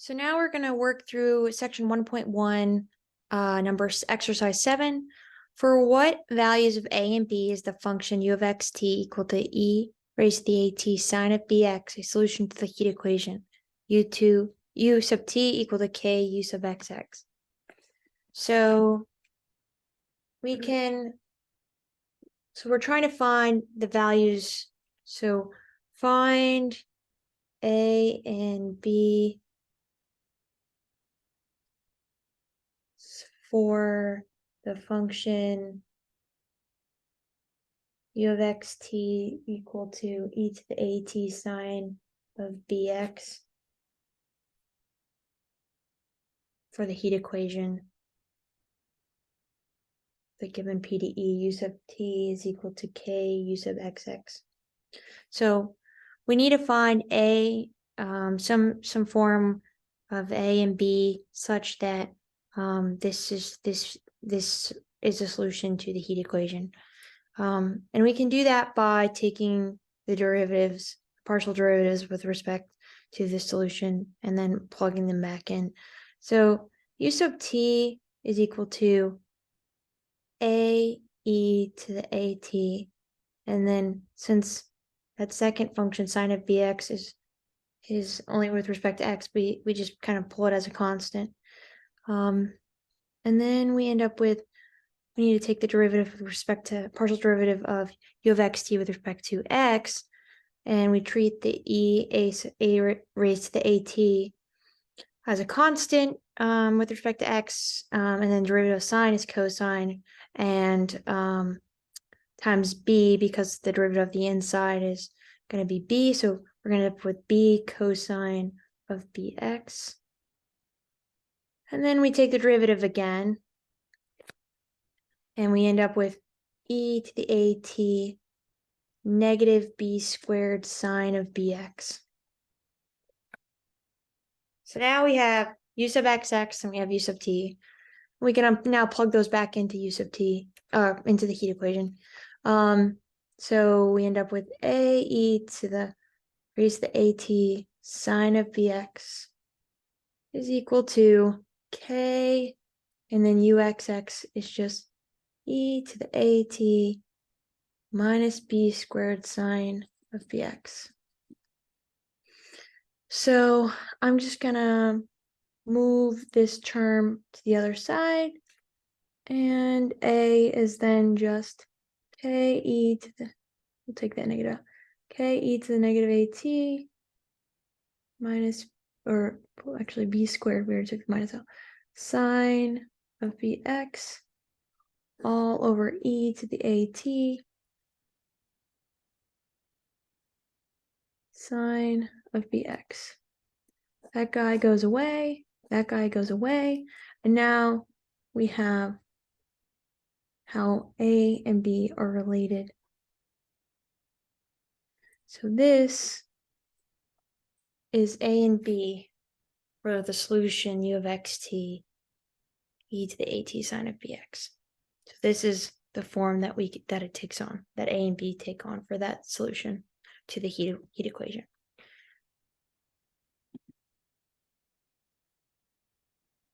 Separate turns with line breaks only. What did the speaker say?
So now we're going to work through section 1.1, numbers exercise 7. For what values of a and b is the function u of xt equal to e raised to the at sine of bx a solution to the heat equation u sub t equal to k u sub xx. So we're trying to find the values. So find a and b for the function u of xt equal to e to the at sine of bx for the heat equation. The given PDE u sub t is equal to k u sub xx. So we need to find some form of a and b such that this is a solution to the heat equation. And we can do that by taking the derivatives, partial derivatives with respect to the solution, and then plugging them back in. So u sub t is equal to a e to the at, and then since that second function sine of bx is only with respect to x, we just kind of pull it as a constant. And then we end up with, we need to take the derivative with respect to partial derivative of u of xt with respect to x, and we treat the a raised to the at as a constant with respect to x, and then derivative of sine is cosine, and times b, because the derivative of the inside is going to be b, so we're going to end up with b cosine of bx. And then we take the derivative again, and we end up with e to the at negative b squared sine of bx. So now we have u sub xx and we have u sub t. We can now plug those back into u sub t, into the heat equation. So we end up with a e to the raised to the at sine of bx is equal to k, and then uxx is just e to the at minus b squared sine of bx. So I'm just gonna move this term to the other side, and a is then just k e to the, we'll take that negative out, k e to the negative at minus, or actually b squared, we already took the minus out, sine of bx all over e to the at sine of bx. That guy goes away, that guy goes away, and now we have how a and b are related. So this is a and b for the solution u of xt e to the at sine of bx. So this is the form that it takes on, that a and b take on for that solution to the heat equation.